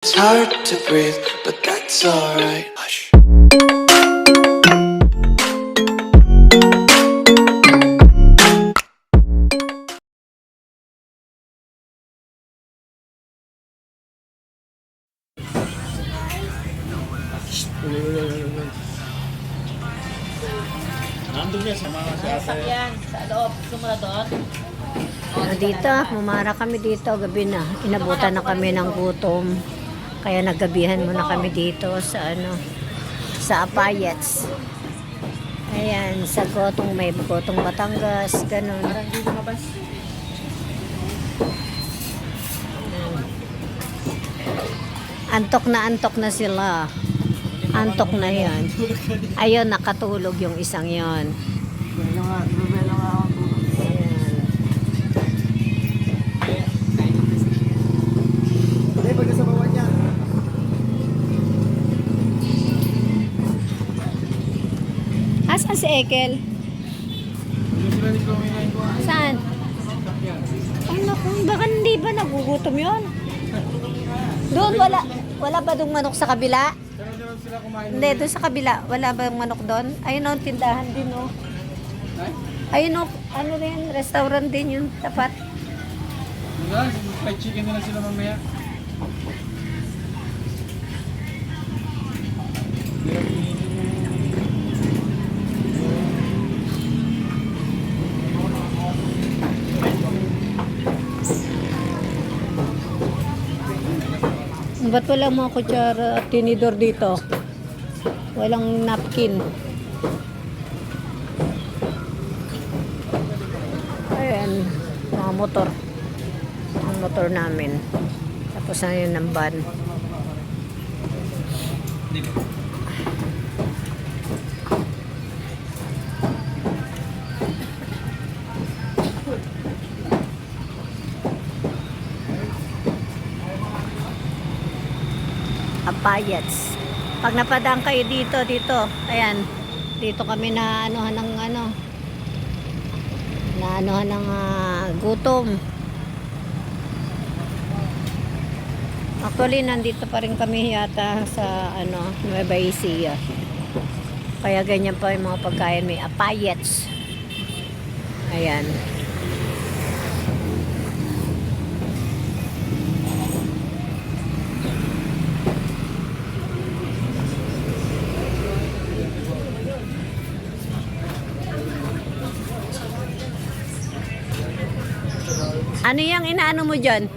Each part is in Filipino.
It's hard to breathe, but that's alright. Hush. Nandun niya sa mga Sasakyan sa loob. Sumula doon. Dito, mumara kami dito, gabi na. Inabutan na kami ng gutom. Kaya naggabihan muna kami dito sa sa Apayats. Ayan, sa Gotong, may Gotong Batangas, ganun. Parang hindi lumabas. Antok na sila. Antok na yan. Ayun, nakatulog yung isang yon. Ayan. Asan si Ekel? Saan? Ay naku, baka hindi ba nagugutom yun? Doon wala ba dong manok sa kabila? Hindi, doon sa kabila. Wala ba yung manok doon? Ayun o, tindahan din o. Ayun o, ano rin, restaurant din yung tapat. fried chicken na lang sila mamaya. Ba't walang mga kutsara at tinidor dito? Walang napkin. Ayan, mga motor. Ang motor namin. Tapos na yun ng van. Apayats. Pag napadaan kayo dito, ayan, dito kami na anuhan ng gutom. Actually, nandito pa rin kami yata sa Nueva Ecija. Kaya ganyan pa yung mga pagkain, may apayats. Ayan. Ano yung inaano mo dyan?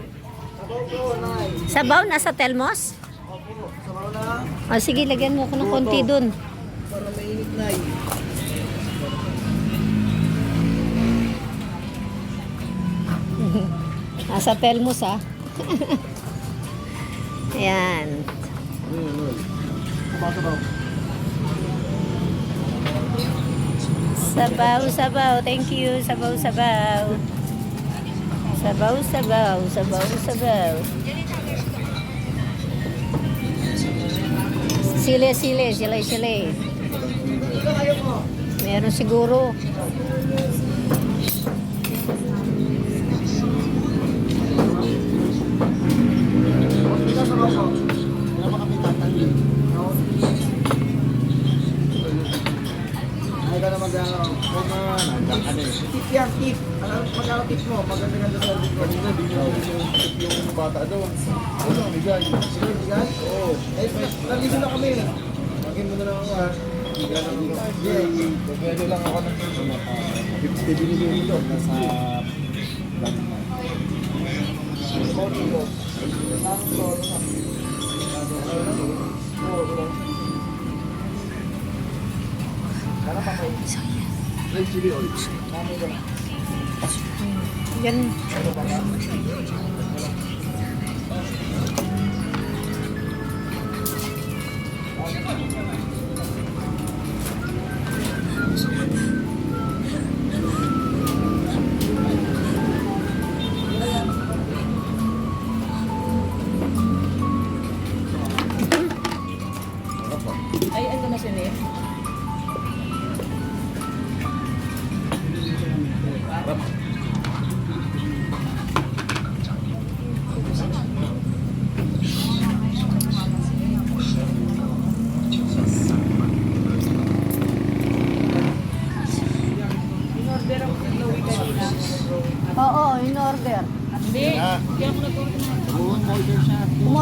Sabaw? Nasa Telmos? Sabaw na. O sige, lagyan mo ko ng konti dun. Para mainit na eh. Nasa Telmos ha. Ayan. Sabaw. Sabaw. Thank you. Sabaw. Sabaw. Sile. Meron siguro. Ay ka na tip yan, tip. Alam mo, magkano tip mo? Maganda-ganda sa tip. Kanina, bigyan yung bata doon. Ano, bigay. Sige, bigay? Oo. Eh, naligo na kami. Magin mo na lang ako ha. Bigyan lang dito. Bigyan lang ako ng 50 binigay dito. Nasa lang na. Yan. Ay, ano na siya eh?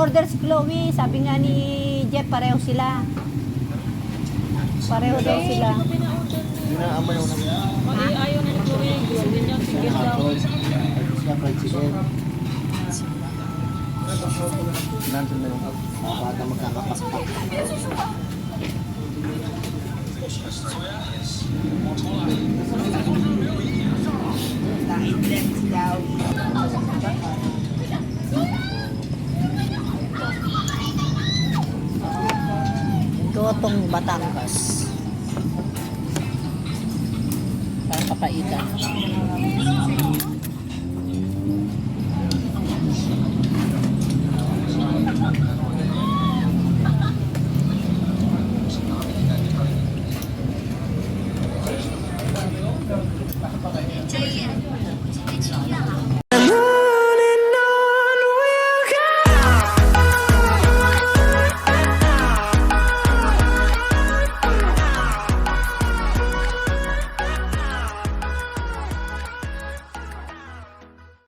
in-order si Chloe. Sabi nga ni Jeff, pareho sila. Pareho daw sila. Hindi na amoy ako ng Ayaw na ni Chloe. Gusto din niya. Sige daw. fried chicken. Nandun na yung bata magkakapaspak. Gotong Batangas. Parang papaitan.